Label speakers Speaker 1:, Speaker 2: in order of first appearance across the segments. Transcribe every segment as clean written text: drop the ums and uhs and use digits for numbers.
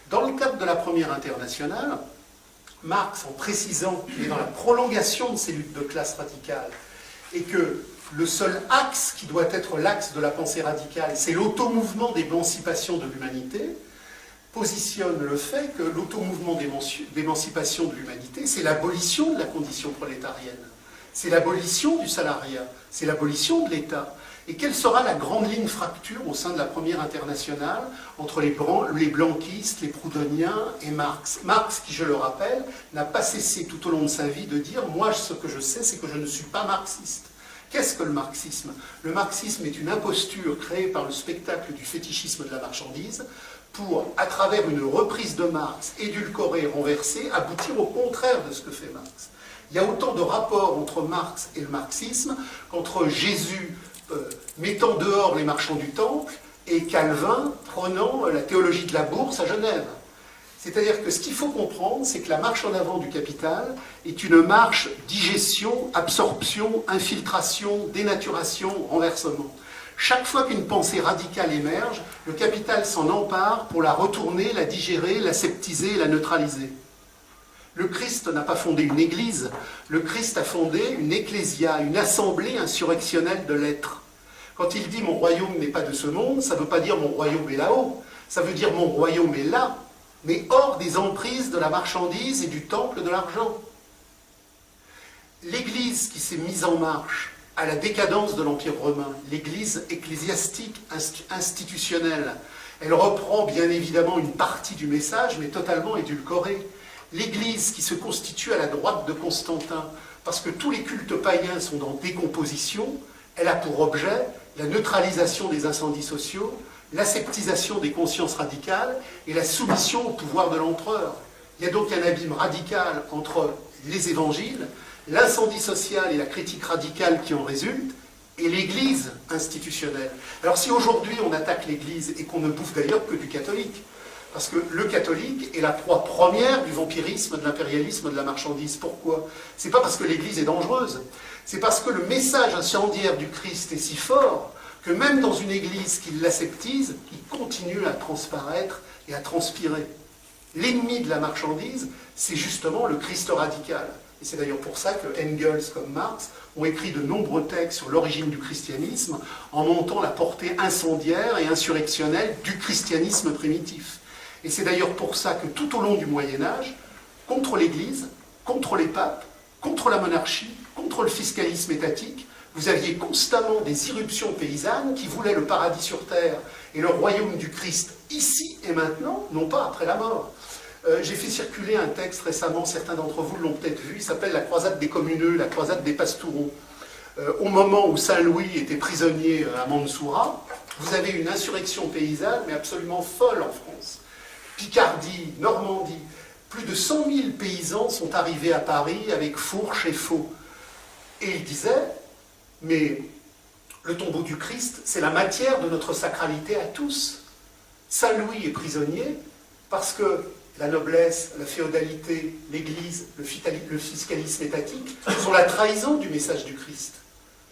Speaker 1: Dans le cadre de la Première Internationale, Marx, en précisant qu'il est dans la prolongation de ces luttes de classe radicales, et que le seul axe qui doit être l'axe de la pensée radicale, c'est l'automouvement d'émancipation de l'humanité, positionne le fait que l'automouvement d'émancipation de l'humanité, c'est l'abolition de la condition prolétarienne, c'est l'abolition du salariat, c'est l'abolition de l'État. Et quelle sera la grande ligne fracture au sein de la Première Internationale entre les blanquistes, les proudhoniens et Marx? Marx, qui, je le rappelle, n'a pas cessé tout au long de sa vie de dire « Moi, ce que je sais, c'est que je ne suis pas marxiste ». Qu'est-ce que le marxisme? Le marxisme est une imposture créée par le spectacle du fétichisme de la marchandise pour, à travers une reprise de Marx, édulcorée, renversée, aboutir au contraire de ce que fait Marx. Il y a autant de rapports entre Marx et le marxisme qu'entre Jésus mettant dehors les marchands du temple et Calvin prenant la théologie de la bourse à Genève. C'est-à-dire que ce qu'il faut comprendre, c'est que la marche en avant du capital est une marche digestion, absorption, infiltration, dénaturation, renversement. Chaque fois qu'une pensée radicale émerge, le capital s'en empare pour la retourner, la digérer, la sceptiser, la neutraliser. Le Christ n'a pas fondé une église, le Christ a fondé une ecclésia, une assemblée insurrectionnelle de l'être. Quand il dit « mon royaume n'est pas de ce monde », ça ne veut pas dire « mon royaume est là-haut », ça veut dire « mon royaume est là », mais hors des emprises de la marchandise et du temple de l'argent. L'église qui s'est mise en marche à la décadence de l'Empire romain, l'église ecclésiastique institutionnelle, elle reprend bien évidemment une partie du message, mais totalement édulcorée. L'Église qui se constitue à la droite de Constantin, parce que tous les cultes païens sont en décomposition, elle a pour objet la neutralisation des incendies sociaux, l'aseptisation des consciences radicales et la soumission au pouvoir de l'empereur. Il y a donc un abîme radical entre les évangiles, l'incendie social et la critique radicale qui en résulte, et l'Église institutionnelle. Alors si aujourd'hui on attaque l'Église et qu'on ne bouffe d'ailleurs que du catholique, parce que le catholique est la proie première du vampirisme, de l'impérialisme, de la marchandise. Pourquoi? C'est pas parce que l'Église est dangereuse, c'est parce que le message incendiaire du Christ est si fort que même dans une Église qui l'aseptise, il continue à transparaître et à transpirer. L'ennemi de la marchandise, c'est justement le Christ radical. Et c'est d'ailleurs pour ça que Engels comme Marx ont écrit de nombreux textes sur l'origine du christianisme en montant la portée incendiaire et insurrectionnelle du christianisme primitif. Et c'est d'ailleurs pour ça que tout au long du Moyen-Âge, contre l'Église, contre les papes, contre la monarchie, contre le fiscalisme étatique, vous aviez constamment des irruptions paysannes qui voulaient le paradis sur terre et le royaume du Christ ici et maintenant, non pas après la mort. J'ai fait circuler un texte récemment, certains d'entre vous l'ont peut-être vu, il s'appelle la croisade des communeux, la croisade des pastoureaux. Au moment où Saint-Louis était prisonnier à Mansoura, vous avez une insurrection paysanne, mais absolument folle en France. Picardie, Normandie, plus de 100 000 paysans sont arrivés à Paris avec fourches et faux. Et ils disaient, mais le tombeau du Christ, c'est la matière de notre sacralité à tous. Saint-Louis est prisonnier parce que la noblesse, la féodalité, l'Église, le fiscalisme étatique sont la trahison du message du Christ.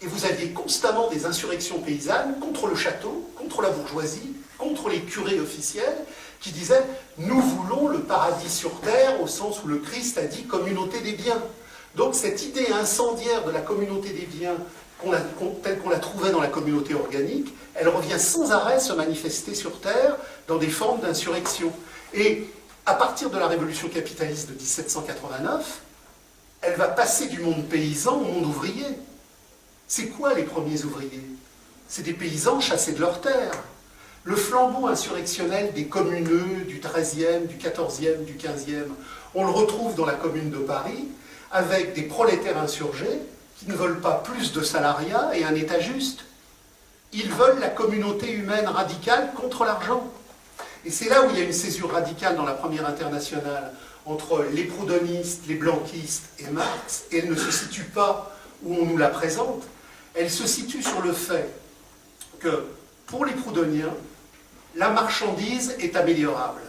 Speaker 1: Et vous aviez constamment des insurrections paysannes contre le château, contre la bourgeoisie, contre les curés officiels, qui disaient « Nous voulons le paradis sur terre » au sens où le Christ a dit « communauté des biens ». Donc cette idée incendiaire de la communauté des biens, telle qu'on la trouvait dans la communauté organique, elle revient sans arrêt se manifester sur terre dans des formes d'insurrection. Et à partir de la révolution capitaliste de 1789, elle va passer du monde paysan au monde ouvrier. C'est quoi les premiers ouvriers? C'est des paysans chassés de leurs terres. Le flambeau insurrectionnel des communeux du XIIIe, du XIVe, du XVe, on le retrouve dans la Commune de Paris, avec des prolétaires insurgés qui ne veulent pas plus de salariat et un État juste. Ils veulent la communauté humaine radicale contre l'argent. Et c'est là où il y a une césure radicale dans la Première Internationale entre les proudhonistes, les blanquistes et Marx, et elle ne se situe pas où on nous la présente, elle se situe sur le fait que, pour les proudhoniens, la marchandise est améliorable.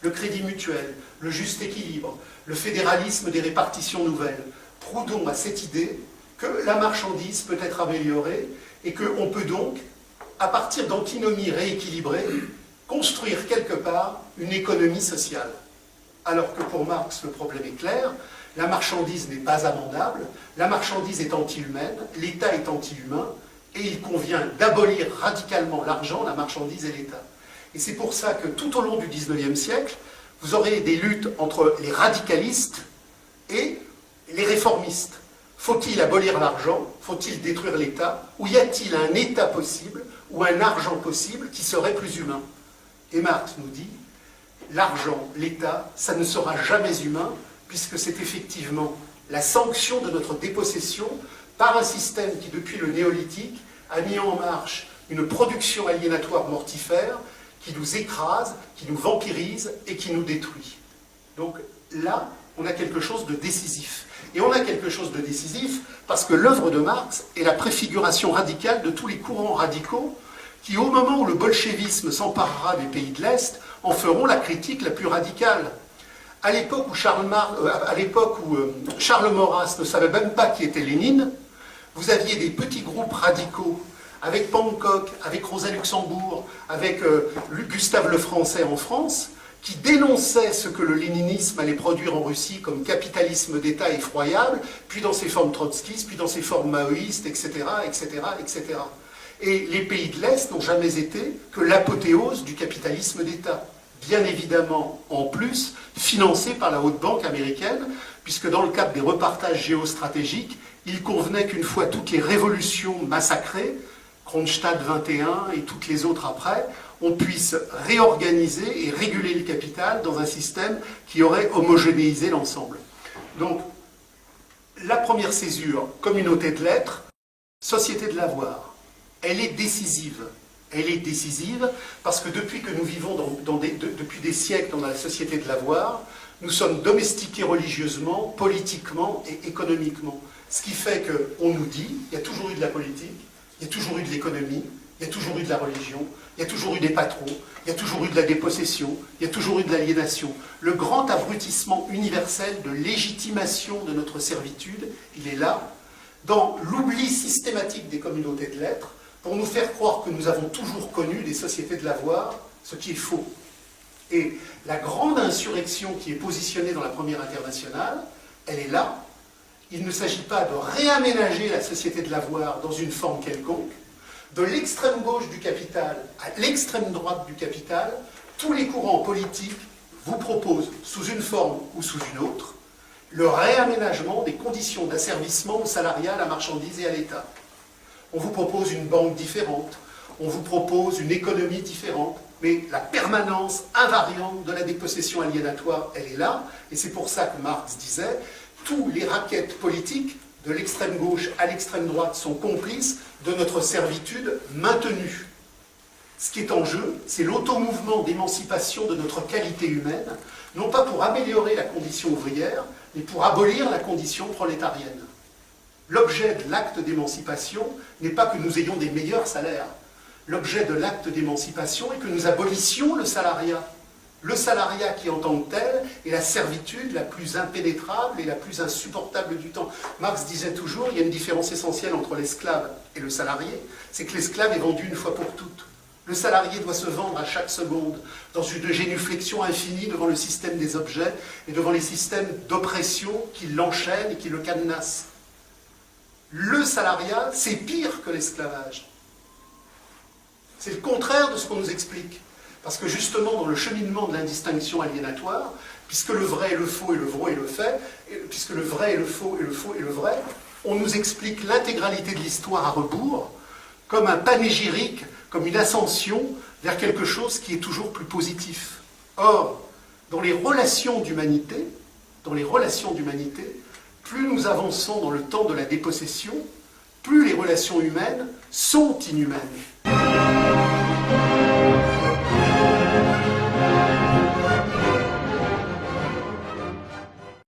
Speaker 1: Le crédit mutuel, le juste équilibre, le fédéralisme des répartitions nouvelles. Proudhon a cette idée que la marchandise peut être améliorée et qu'on peut donc, à partir d'antinomies rééquilibrées, construire quelque part une économie sociale. Alors que pour Marx, le problème est clair, la marchandise n'est pas amendable, la marchandise est anti-humaine, l'État est anti-humain, et il convient d'abolir radicalement l'argent, la marchandise et l'État. Et c'est pour ça que tout au long du XIXe siècle, vous aurez des luttes entre les radicalistes et les réformistes. Faut-il abolir l'argent? Faut-il détruire l'État? Ou y a-t-il un État possible ou un argent possible qui serait plus humain? Et Marx nous dit, l'argent, l'État, ça ne sera jamais humain, puisque c'est effectivement la sanction de notre dépossession par un système qui, depuis le néolithique, a mis en marche une production aliénatoire mortifère qui nous écrase, qui nous vampirise et qui nous détruit. Donc là, on a quelque chose de décisif. Et on a quelque chose de décisif parce que l'œuvre de Marx est la préfiguration radicale de tous les courants radicaux qui, au moment où le bolchevisme s'emparera des pays de l'Est, en feront la critique la plus radicale. À l'époque où Charles Maurras ne savait même pas qui était Lénine, vous aviez des petits groupes radicaux, avec Panckok, avec Rosa Luxembourg, avec Gustave Lefrançais en France, qui dénonçaient ce que le léninisme allait produire en Russie comme capitalisme d'État effroyable, puis dans ses formes trotskistes, puis dans ses formes maoïstes, etc., etc., etc. Et les pays de l'Est n'ont jamais été que l'apothéose du capitalisme d'État. Bien évidemment, en plus, financé par la haute banque américaine, puisque dans le cadre des repartages géostratégiques, il convenait qu'une fois toutes les révolutions massacrées, Kronstadt 21 et toutes les autres après, on puisse réorganiser et réguler le capital dans un système qui aurait homogénéisé l'ensemble. Donc, la première césure, communauté de l'être, société de l'avoir, elle est décisive. Elle est décisive parce que depuis que nous vivons depuis des siècles dans la société de l'avoir, nous sommes domestiqués religieusement, politiquement et économiquement. Ce qui fait qu'on nous dit, il y a toujours eu de la politique, il y a toujours eu de l'économie, il y a toujours eu de la religion, il y a toujours eu des patrons, il y a toujours eu de la dépossession, il y a toujours eu de l'aliénation. Le grand abrutissement universel de légitimation de notre servitude, il est là, dans l'oubli systématique des communautés de l'être, pour nous faire croire que nous avons toujours connu des sociétés de l'avoir, ce qui est faux. Et la grande insurrection qui est positionnée dans la Première Internationale, elle est là. Il ne s'agit pas de réaménager la société de l'avoir dans une forme quelconque. De l'extrême gauche du capital à l'extrême droite du capital, tous les courants politiques vous proposent, sous une forme ou sous une autre, le réaménagement des conditions d'asservissement au salariat, à la marchandise et à l'État. On vous propose une banque différente, on vous propose une économie différente, mais la permanence invariante de la dépossession aliénatoire, elle est là, et c'est pour ça que Marx disait, tous les raquettes politiques, de l'extrême gauche à l'extrême droite, sont complices de notre servitude maintenue. Ce qui est en jeu, c'est l'automouvement d'émancipation de notre qualité humaine, non pas pour améliorer la condition ouvrière, mais pour abolir la condition prolétarienne. L'objet de l'acte d'émancipation n'est pas que nous ayons des meilleurs salaires. L'objet de l'acte d'émancipation est que nous abolissions le salariat. Le salariat qui, en tant que tel, est la servitude la plus impénétrable et la plus insupportable du temps. Marx disait toujours, il y a une différence essentielle entre l'esclave et le salarié, c'est que l'esclave est vendu une fois pour toutes. Le salarié doit se vendre à chaque seconde, dans une génuflexion infinie devant le système des objets et devant les systèmes d'oppression qui l'enchaînent et qui le cadenassent. Le salariat, c'est pire que l'esclavage. C'est le contraire de ce qu'on nous explique. Parce que justement, dans le cheminement de l'indistinction aliénatoire, puisque le vrai est le faux et le vrai est le fait, puisque le vrai est le faux et le faux est le vrai, on nous explique l'intégralité de l'histoire à rebours, comme un panégyrique, comme une ascension vers quelque chose qui est toujours plus positif. Or, dans les relations d'humanité, plus nous avançons dans le temps de la dépossession, plus les relations humaines sont inhumaines.